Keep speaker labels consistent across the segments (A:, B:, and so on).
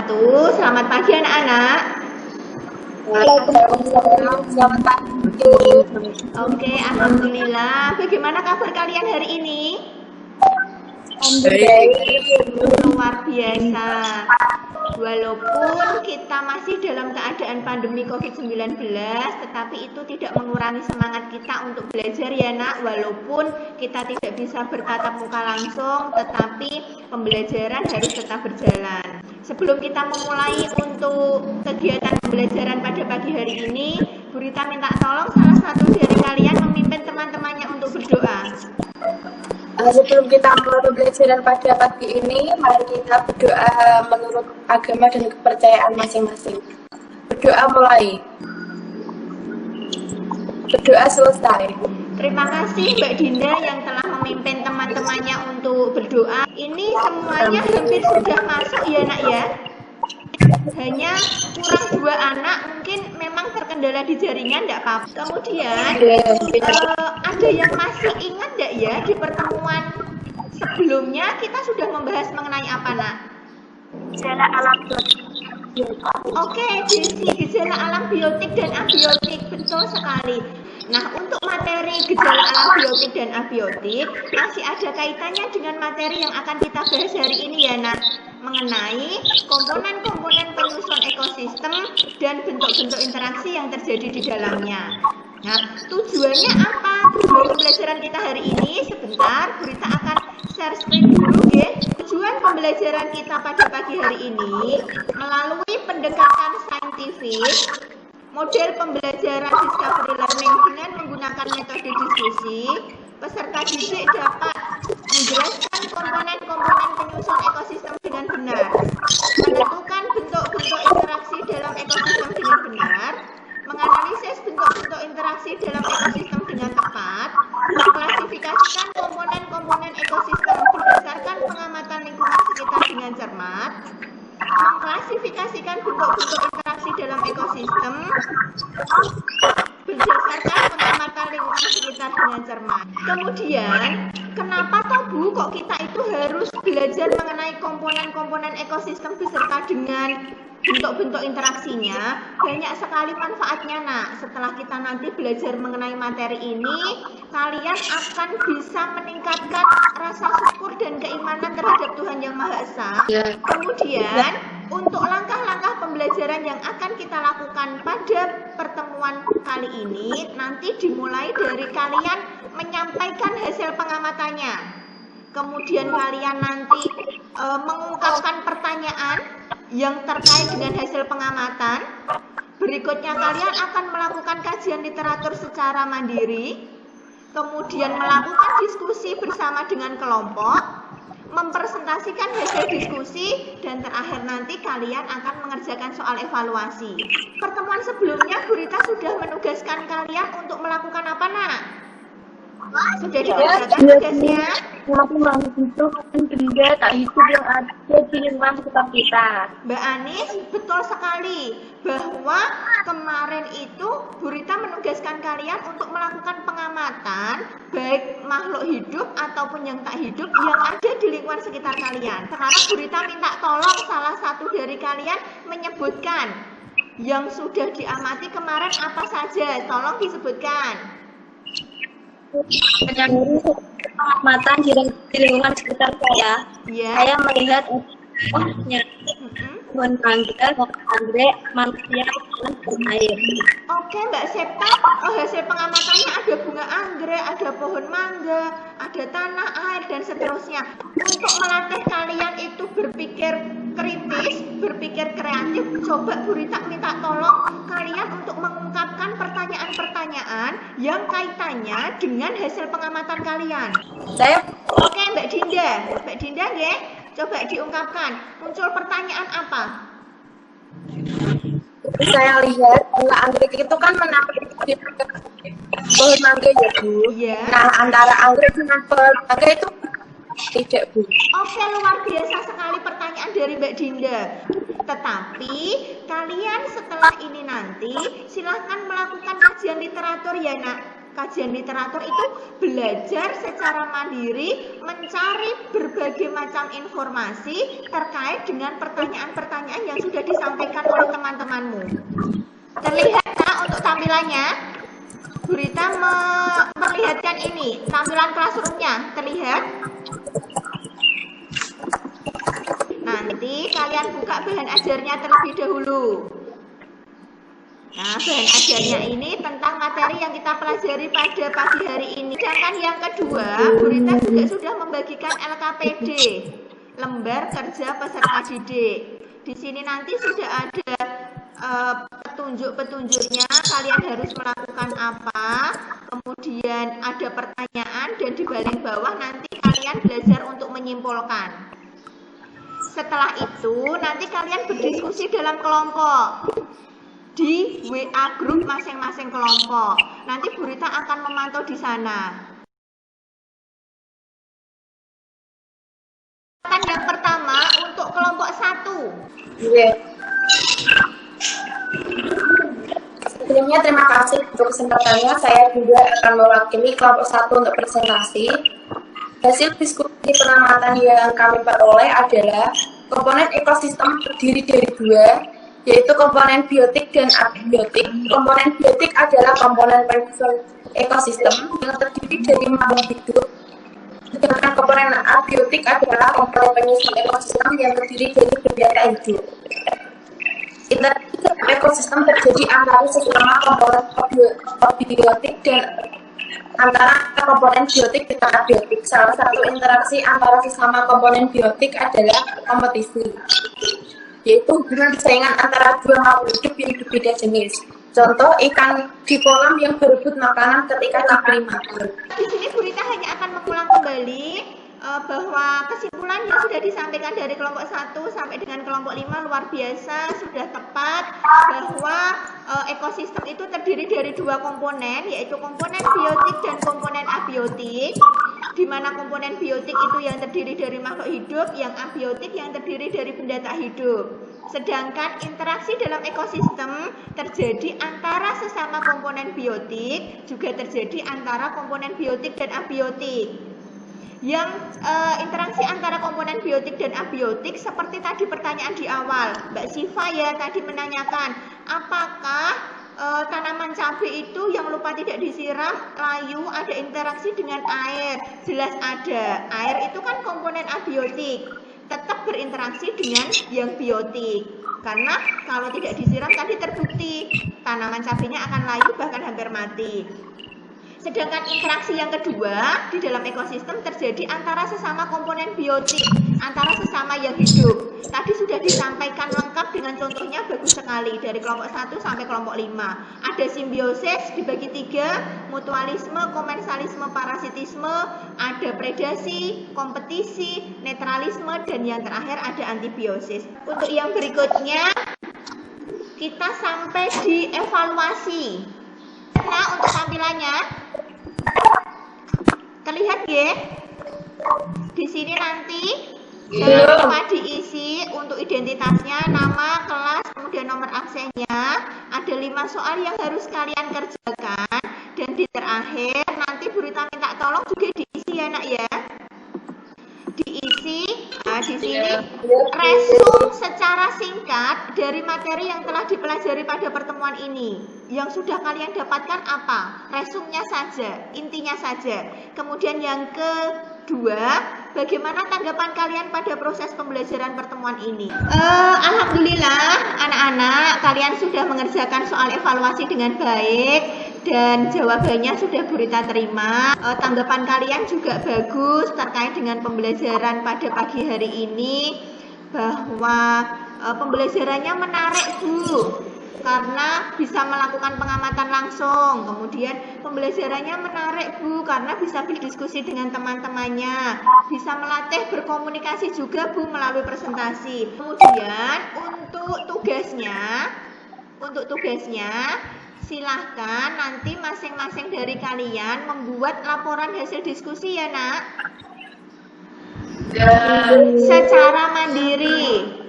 A: wabarakatuh. Selamat pagi anak-anak.
B: Selamat pagi.
A: Oke, alhamdulillah. Bagaimana kabar kalian hari ini? Luar biasa. Walaupun kita masih dalam keadaan pandemi COVID-19, tetapi itu tidak mengurangi semangat kita untuk belajar ya nak. Walaupun kita tidak bisa bertatap muka langsung, tetapi pembelajaran harus tetap berjalan. Sebelum kita memulai untuk kegiatan pembelajaran pada pagi hari ini, Bu Rita minta tolong salah satu dari kalian memimpin teman-temannya untuk berdoa.
B: Sebelum kita mulai pembelajaran pada pagi ini, mari kita berdoa menurut agama dan kepercayaan masing-masing. Berdoa mulai. Berdoa selesai.
A: Terima kasih Mbak Dinda yang telah memimpin teman-temannya untuk berdoa. Ini semuanya hampir sudah masuk ya nak ya. Hanya kurang 2 anak, mungkin memang terkendala di jaringan, enggak apa-apa. Kemudian ada yang masih ingat enggak ya di pertemuan sebelumnya kita sudah membahas mengenai apa nak?
B: Gejala alam biotik.
A: Oke, Desi, gejala alam biotik dan abiotik, betul sekali. Nah, untuk materi gejala alam biotik dan abiotik masih ada kaitannya dengan materi yang akan kita bahas hari ini ya nak, mengenai komponen-komponen penyusun ekosistem dan bentuk-bentuk interaksi yang terjadi di dalamnya. Nah, tujuannya apa? Tujuan pembelajaran kita hari ini, sebentar, Bu Rita akan share screen dulu ya. Tujuan pembelajaran kita pada pagi hari ini melalui pendekatan saintifik, model pembelajaran discovery learning dengan menggunakan metode diskusi, peserta didik dapat menjelaskan komponen-komponen penyusun ekosistem dengan benar, menentukan bentuk-bentuk interaksi dalam ekosistem dengan benar, menganalisis bentuk-bentuk interaksi dalam ekosistem dengan tepat, mengklasifikasikan komponen-komponen ekosistem berdasarkan pengamatan lingkungan sekitar dengan cermat, mengklasifikasikan bentuk-bentuk interaksi dalam ekosistem berdasarkan pengamatan lingkungan sekitar dengan cermat. Kemudian, kenapa toh Bu kok kita itu harus belajar mengenai komponen-komponen ekosistem beserta dengan bentuk-bentuk interaksinya? Banyak sekali manfaatnya nak. Setelah kita nanti belajar mengenai materi ini, kalian akan bisa meningkatkan rasa syukur dan keimanan terhadap Tuhan Yang Maha Esa. Kemudian, untuk langkah-langkah pembelajaran yang akan kita lakukan pada pertemuan kali ini, nanti dimulai dari kalian menyampaikan hasil pengamatannya. Kemudian kalian nanti mengungkapkan pertanyaan yang terkait dengan hasil pengamatan. Berikutnya kalian akan melakukan kajian literatur secara mandiri, kemudian melakukan diskusi bersama dengan kelompok, mempresentasikan hasil diskusi, dan terakhir nanti kalian akan mengerjakan soal evaluasi. Pertemuan sebelumnya Bu Rita sudah menugaskan kalian untuk melakukan apa nak? Sudah dikerjakan tugasnya?
B: Tapi itu benda tak hidup yang ada di lingkungan sekitar kita.
A: Mbak Anis, betul sekali bahwa kemarin itu Bu Rita menugaskan kalian untuk melakukan pengamatan baik makhluk hidup ataupun yang tak hidup yang ada di lingkungan sekitar kalian. Sekarang Bu Rita minta tolong salah satu dari kalian menyebutkan yang sudah diamati kemarin apa saja. Tolong disebutkan.
B: Pengamatan di lingkungan sekitar saya.
A: Ya.
B: Saya melihat pohon mangga, anggrek, manusia, dan air.
A: Oke Mbak Septa, hasil pengamatannya ada bunga anggrek, ada pohon mangga, ada tanah, air, dan seterusnya. Untuk melatih kalian itu berpikir kritis, berpikir kreatif, coba Bu Rita minta tolong kalian untuk mengungkapkan pertanyaan-pertanyaan yang kaitannya dengan hasil pengamatan kalian. Oke Mbak Dinda ya, coba diungkapkan. Muncul pertanyaan apa?
B: Saya lihat bunga anggrek itu kan menampilkan di pohon mangga ya Bu.
A: Iya.
B: Nah antara anggrek dengan pohon mangga itu tidak Bu.
A: Oke, luar biasa sekali pertanyaan dari Mbak Dinda. Tetapi kalian setelah ini nanti silahkan melakukan kajian literatur ya nak. kajian literatur itu belajar secara mandiri, mencari berbagai macam informasi terkait dengan pertanyaan-pertanyaan yang sudah disampaikan oleh teman-temanmu. Terlihat tak untuk tampilannya? Bu Rita memperlihatkan ini, tampilan classroom-nya, terlihat? Nanti kalian buka bahan ajarnya terlebih dahulu. Nah, bahan ajarnya ini tentang materi yang kita pelajari pada pagi hari ini. Sedangkan yang kedua, Bu Rita juga sudah membagikan LKPD, lembar kerja peserta didik. Di sini nanti sudah ada petunjuk-petunjuknya, kalian harus melakukan apa, kemudian ada pertanyaan, dan di bagian bawah nanti kalian belajar untuk menyimpulkan. Setelah itu nanti kalian berdiskusi dalam kelompok di WA grup masing-masing kelompok. Nanti Bu Rita akan memantau di sana. Yang pertama untuk kelompok 1.
B: Sebelumnya terima kasih untuk kesempatannya. Saya juga akan mewakili kelompok 1 untuk presentasi. Hasil diskusi pengamatan yang kami peroleh adalah komponen ekosistem terdiri dari 2, yaitu komponen biotik dan abiotik. Komponen biotik adalah komponen penyusun ekosistem yang terdiri dari makhluk hidup. Sedangkan komponen abiotik adalah komponen penyusun ekosistem yang terdiri dari benda tak hidup. Interaksi ekosistem terjadi antara sesama komponen abiotik dan antara komponen biotik dan abiotik. Salah satu interaksi antara sesama komponen biotik adalah kompetisi, yaitu hubungan persaingan antara dua makhluk hidup yang berbeda jenis. Contoh, ikan di kolam yang berebut makanan ketika diberi makan.
A: Di sini Bu Rita hanya akan mengulang kembali bahwa kesimpulan yang sudah disampaikan dari kelompok 1 sampai dengan kelompok 5 luar biasa, sudah tepat, bahwa ekosistem itu terdiri dari 2 komponen, yaitu komponen biotik dan komponen abiotik, di mana komponen biotik itu yang terdiri dari makhluk hidup, yang abiotik yang terdiri dari benda tak hidup. Sedangkan interaksi dalam ekosistem terjadi antara sesama komponen biotik, juga terjadi antara komponen biotik dan abiotik. Yang interaksi antara komponen biotik dan abiotik seperti tadi pertanyaan di awal, Mbak Siva ya tadi menanyakan, apakah tanaman cabai itu yang lupa tidak disiram layu ada interaksi dengan air? Jelas ada. Air itu kan komponen abiotik, tetap berinteraksi dengan yang biotik. Karena kalau tidak disiram tadi terbukti tanaman cabainya akan layu bahkan hampir mati. Sedangkan interaksi yang kedua di dalam ekosistem terjadi antara sesama komponen biotik, antara sesama yang hidup. Tadi sudah disampaikan lengkap dengan contohnya bagus sekali dari kelompok 1 sampai kelompok 5. Ada simbiosis dibagi 3, mutualisme, komensalisme, parasitisme, ada predasi, kompetisi, netralisme, dan yang terakhir ada antibiosis. Untuk yang berikutnya kita sampai di evaluasi. Nah, untuk tampilannya terlihat ya. Di sini nanti jangan lupa diisi untuk identitasnya, nama, kelas, kemudian nomor absennya. Ada 5 soal yang harus kalian kerjakan, dan di terakhir nanti Bu Rita minta tolong juga diisi ya nak ya. Diisi di sini resum secara singkat dari materi yang telah dipelajari pada pertemuan ini. Yang sudah kalian dapatkan apa? Resumnya saja, intinya saja. Kemudian yang kedua, bagaimana tanggapan kalian pada proses pembelajaran pertemuan ini? Alhamdulillah anak-anak kalian sudah mengerjakan soal evaluasi dengan baik dan jawabannya sudah Bu Rita terima. Tanggapan kalian juga bagus terkait dengan pembelajaran pada pagi hari ini, bahwa pembelajarannya menarik Bu, karena bisa melakukan pengamatan langsung. Kemudian pembelajarannya menarik Bu, karena bisa berdiskusi dengan teman-temannya, bisa melatih berkomunikasi juga Bu melalui presentasi. Kemudian untuk tugasnya silahkan nanti masing-masing dari kalian membuat laporan hasil diskusi ya nak, secara mandiri.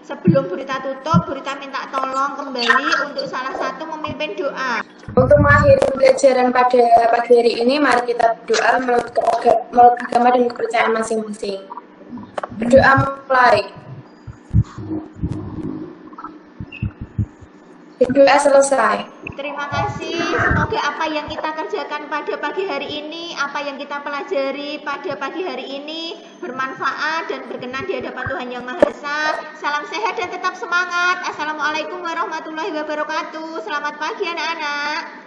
A: Sebelum Burita tutup, Burita minta tolong kembali untuk salah satu memimpin doa.
B: Untuk mengakhiri pembelajaran pada pagi hari ini, mari kita berdoa menurut agama dan kepercayaan masing-masing. Berdoa mulai. Berdoa selesai.
A: Terima kasih, semoga apa yang kita kerjakan pada pagi hari ini, apa yang kita pelajari pada pagi hari ini bermanfaat dan berkenan di hadapan Tuhan Yang Maha Esa. Salam sehat dan tetap semangat. Assalamualaikum warahmatullahi wabarakatuh. Selamat pagi anak-anak.